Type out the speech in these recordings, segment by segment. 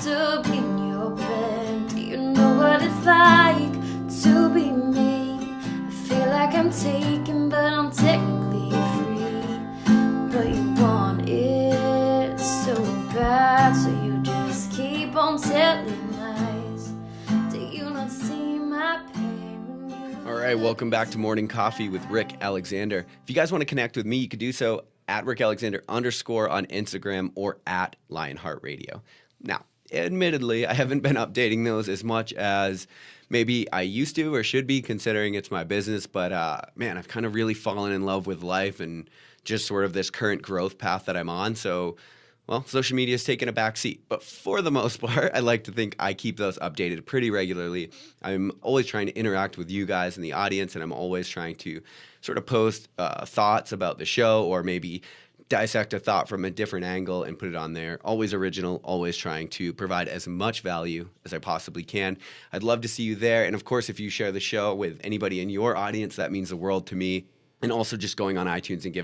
to be in your bed. Do you know what it's like to be me? I feel like I'm taken, but I'm technically free. But you want it so bad, so you just keep on telling lies. Do you not see my pain when you... All right, welcome back to Morning Coffee with Rick Alexander. If you guys want to connect with me, you could do so at Rick Alexander _ on Instagram or at Lionheart Radio. Now, admittedly, I haven't been updating those as much as maybe I used to or should be, considering it's my business. But man, I've kind of really fallen in love with life and just sort of this current growth path that I'm on. So, well, social media has taken a back seat. But for the most part, I like to think I keep those updated pretty regularly. I'm always trying to interact with you guys in the audience, and I'm always trying to sort of post thoughts about the show or maybe dissect a thought from a different angle and put it on there. Always original, always trying to provide as much value as I possibly can. I'd love to see you there. And of course, if you share the show with anybody in your audience, that means the world to me. And also just going on iTunes and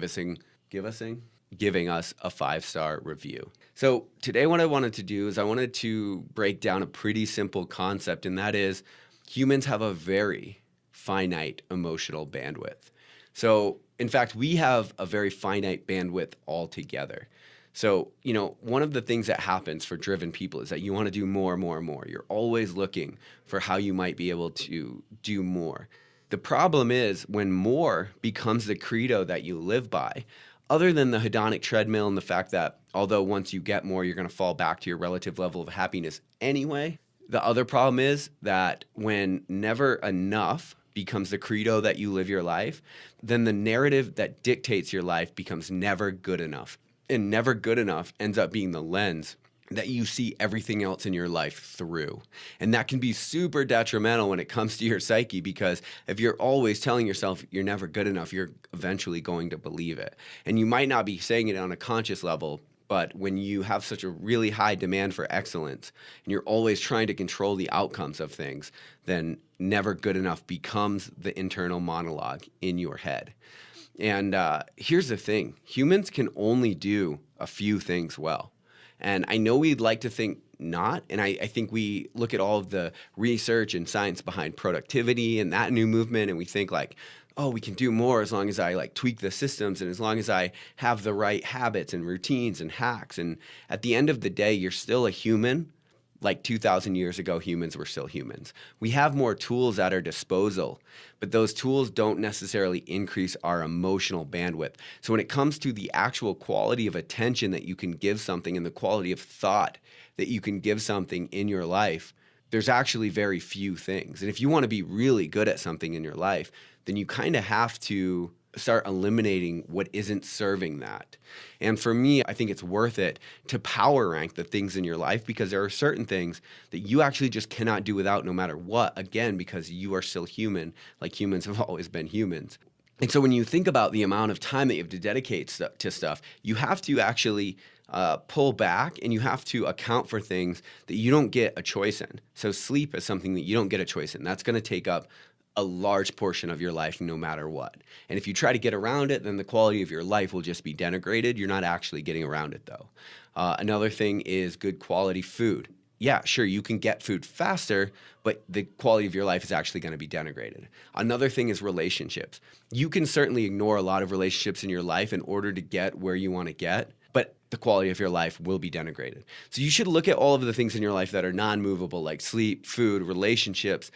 giving us a 5-star review. So today what I wanted to do is I wanted to break down a pretty simple concept, and that is humans have a very finite emotional bandwidth. So in fact, we have a very finite bandwidth altogether. So, you know, one of the things that happens for driven people is that you want to do more and more and more. You're always looking for how you might be able to do more. The problem is when more becomes the credo that you live by, other than the hedonic treadmill and the fact that although once you get more, you're going to fall back to your relative level of happiness anyway, the other problem is that when never enough becomes the credo that you live your life, then the narrative that dictates your life becomes never good enough. And never good enough ends up being the lens that you see everything else in your life through. And that can be super detrimental when it comes to your psyche, because if you're always telling yourself you're never good enough, you're eventually going to believe it. And you might not be saying it on a conscious level, but when you have such a really high demand for excellence and you're always trying to control the outcomes of things, then never good enough becomes the internal monologue in your head. And here's the thing. Humans can only do a few things well. And I know we'd like to think not. And I think we look at all of the research and science behind productivity and that new movement, and we think like, oh, we can do more as long as I like tweak the systems and as long as I have the right habits and routines and hacks. And at the end of the day, you're still a human. Like 2,000 years ago, humans were still humans. We have more tools at our disposal, but those tools don't necessarily increase our emotional bandwidth. So when it comes to the actual quality of attention that you can give something and the quality of thought that you can give something in your life, there's actually very few things. And if you want to be really good at something in your life, then you kind of have to start eliminating what isn't serving that. And for me, I think it's worth it to power rank the things in your life, because there are certain things that you actually just cannot do without no matter what, again, because you are still human, like humans have always been humans. And so when you think about the amount of time that you have to dedicate to stuff, you have to actually pull back and you have to account for things that you don't get a choice in. So sleep is something that you don't get a choice in. That's going to take up a large portion of your life no matter what. And if you try to get around it, then the quality of your life will just be denigrated. You're not actually getting around it, though. Another thing is good quality food. Yeah, sure, you can get food faster, but the quality of your life is actually going to be denigrated. Another thing is relationships. You can certainly ignore a lot of relationships in your life in order to get where you want to get, but the quality of your life will be denigrated. So you should look at all of the things in your life that are non-movable, like sleep, food, relationships,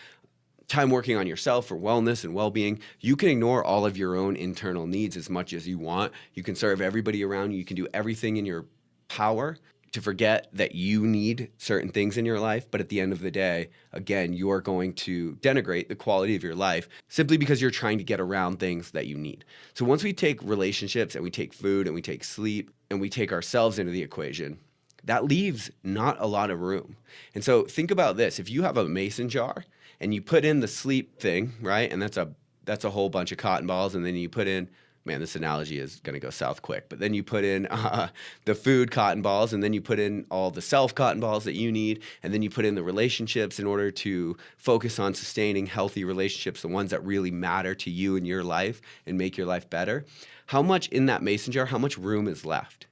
time working on yourself for wellness and well-being. You can ignore all of your own internal needs as much as you want. You can serve everybody around you. You can do everything in your power to forget that you need certain things in your life. But at the end of the day, again, you are going to denigrate the quality of your life simply because you're trying to get around things that you need. So once we take relationships and we take food and we take sleep and we take ourselves into the equation, that leaves not a lot of room. And so think about this. If you have a mason jar and you put in the sleep thing, right? And that's a whole bunch of cotton balls. And then you put in, man, this analogy is going to go south quick. But then you put in the food cotton balls, and then you put in all the self cotton balls that you need. And then you put in the relationships in order to focus on sustaining healthy relationships, the ones that really matter to you in your life and make your life better. How much in that mason jar, how much room is left?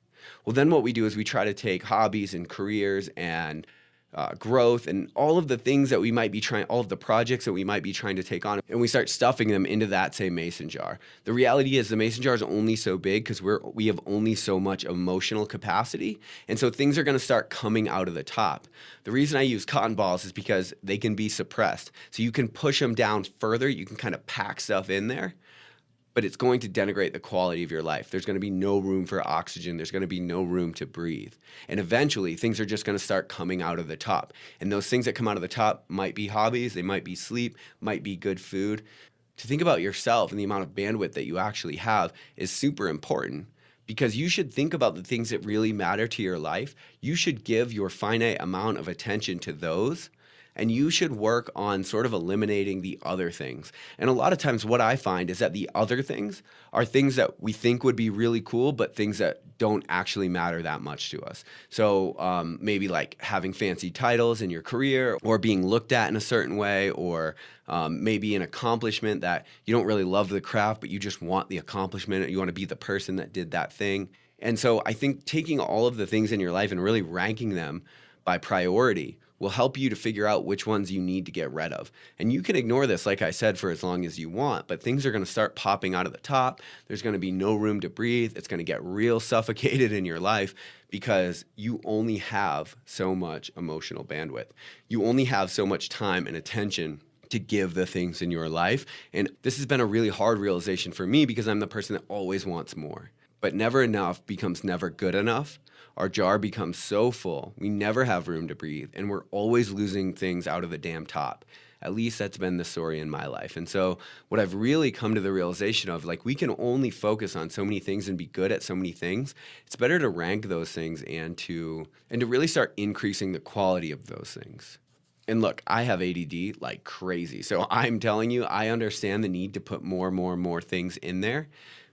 Well, then what we do is we try to take hobbies and careers and growth and all of the things that we might be trying, all of the projects that we might be trying to take on, and we start stuffing them into that same mason jar. The reality is the mason jar is only so big because we have only so much emotional capacity, and so things are going to start coming out of the top. The reason I use cotton balls is because they can be suppressed. So you can push them down further, you can kind of pack stuff in there, but it's going to denigrate the quality of your life. There's going to be no room for oxygen. There's going to be no room to breathe. And eventually, things are just going to start coming out of the top. And those things that come out of the top might be hobbies, they might be sleep, might be good food. To think about yourself and the amount of bandwidth that you actually have is super important, because you should think about the things that really matter to your life. You should give your finite amount of attention to those, and you should work on sort of eliminating the other things. And a lot of times what I find is that the other things are things that we think would be really cool, but things that don't actually matter that much to us. So maybe like having fancy titles in your career, or being looked at in a certain way, or maybe an accomplishment that you don't really love the craft, but you just want the accomplishment. You want to be the person that did that thing. And so I think taking all of the things in your life and really ranking them by priority will help you to figure out which ones you need to get rid of. And you can ignore this, like I said, for as long as you want, but things are going to start popping out of the top. There's going to be no room to breathe. It's going to get real suffocated in your life because you only have so much emotional bandwidth. You only have so much time and attention to give the things in your life. And this has been a really hard realization for me because I'm the person that always wants more. But never enough becomes never good enough. Our jar becomes so full, we never have room to breathe, and we're always losing things out of the damn top. At least that's been the story in my life. And so what I've really come to the realization of, like, we can only focus on so many things and be good at so many things. It's better to rank those things and to really start increasing the quality of those things. And look, I have ADD like crazy. So I'm telling you, I understand the need to put more things in there.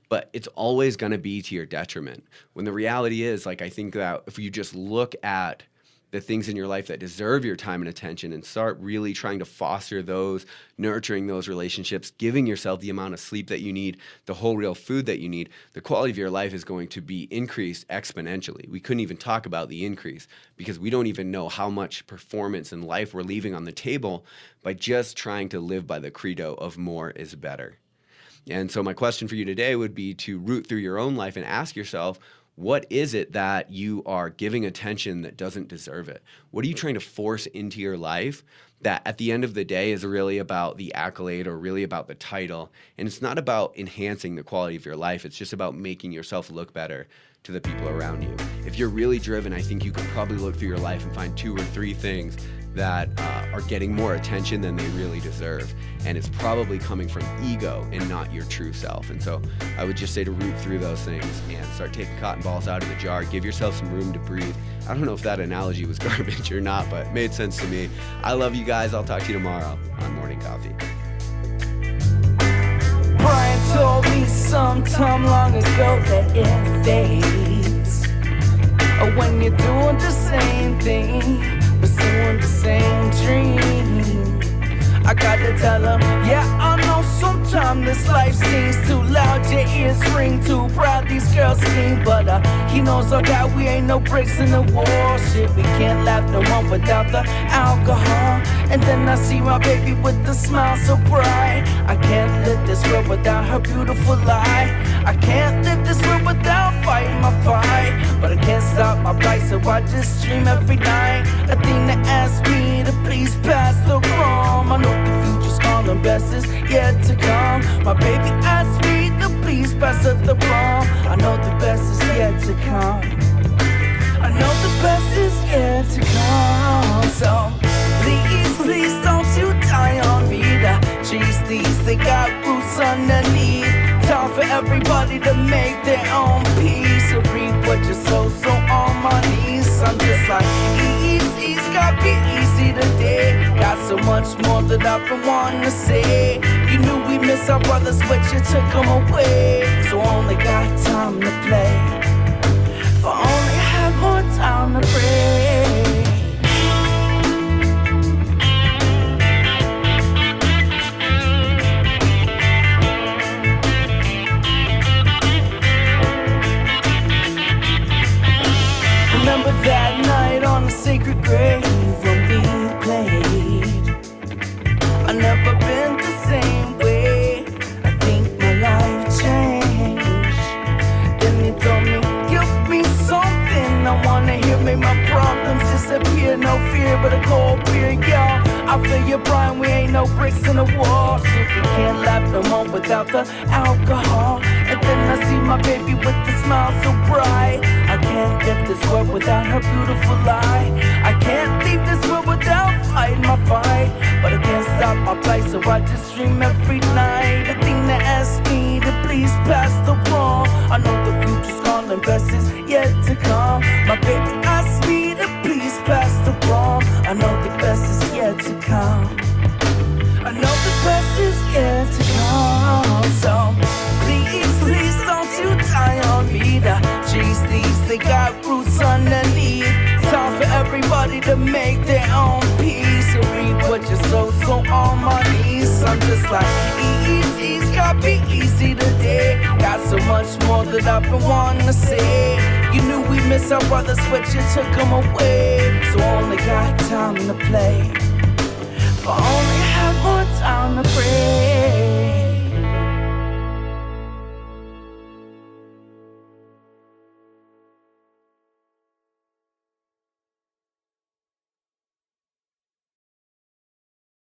But it's always going to be to your detriment. When the reality is, like, I think that if you just look at the things in your life that deserve your time and attention and start really trying to foster those, nurturing those relationships, giving yourself the amount of sleep that you need, the whole real food that you need, the quality of your life is going to be increased exponentially. We couldn't even talk about the increase because we don't even know how much performance in life we're leaving on the table by just trying to live by the credo of more is better. And so my question for you today would be to root through your own life and ask yourself, what is it that you are giving attention that doesn't deserve it? What are you trying to force into your life that at the end of the day is really about the accolade or really about the title? And it's not about enhancing the quality of your life. It's just about making yourself look better to the people around you. If you're really driven, I think you can probably look through your life and find 2 or 3 things that are getting more attention than they really deserve. And it's probably coming from ego and not your true self. And so I would just say to root through those things and start taking cotton balls out of the jar. Give yourself some room to breathe. I don't know if that analogy was garbage or not, but it made sense to me. I love you guys. I'll talk to you tomorrow on Morning Coffee. Brian told me sometime long ago that it fades when you're doing the same thing, pursuing the same dream. I gotta tell him, yeah, I know sometimes this life seems too loud, your ears ring too proud, these girls scream, but he knows all that we ain't no breaks in the wall. Shit, we can't laugh no more without the alcohol. And then I see my baby with the smile so bright. I can't live this world without her beautiful light. I can't live this world without fighting my fight. But I can't stop my bike, so I just dream every night. A thing that asks me to please pass the rum. I know the future's calling, best is yet to come. My baby asked me to please pass up the rum. I know the best is yet to come. I know the best is yet to come. So please, please don't you die on me. The trees, these, they got roots underneath. Time for everybody to make their own peace. So reap what you sow, so on my knees. I'm just like, easy's gotta be easy today. Got so much more that I've been wanting to say. You knew we miss our brothers, but you took them away. So only got time to play. For only had more time to pray. Remember that night on the sacred grave when with a cold beer, y'all. I feel you, Brian, we ain't no bricks in the wall. Simply can't laugh no more without the alcohol. And then I see my baby with the smile so bright. I can't live this world without her beautiful eye. I can't leave this world without fighting my fight. But I can't stop my plight, so I just dream every night. The thing that asks me to please pass the wrong. I know the future's gone and best is yet to come. My baby asks me to please pass the wrong. I know the best is yet to come. I know the best is yet to come. So please, please don't you die on me. The trees, these, they got roots underneath. Time for everybody to make their own peace and reap what you sow. So on my knees, I'm just like, easy's gotta be easy today. Got so much more that I've been wanting to say. You knew we miss our brothers, but you took them away. So only got time to play, but only had more time to pray.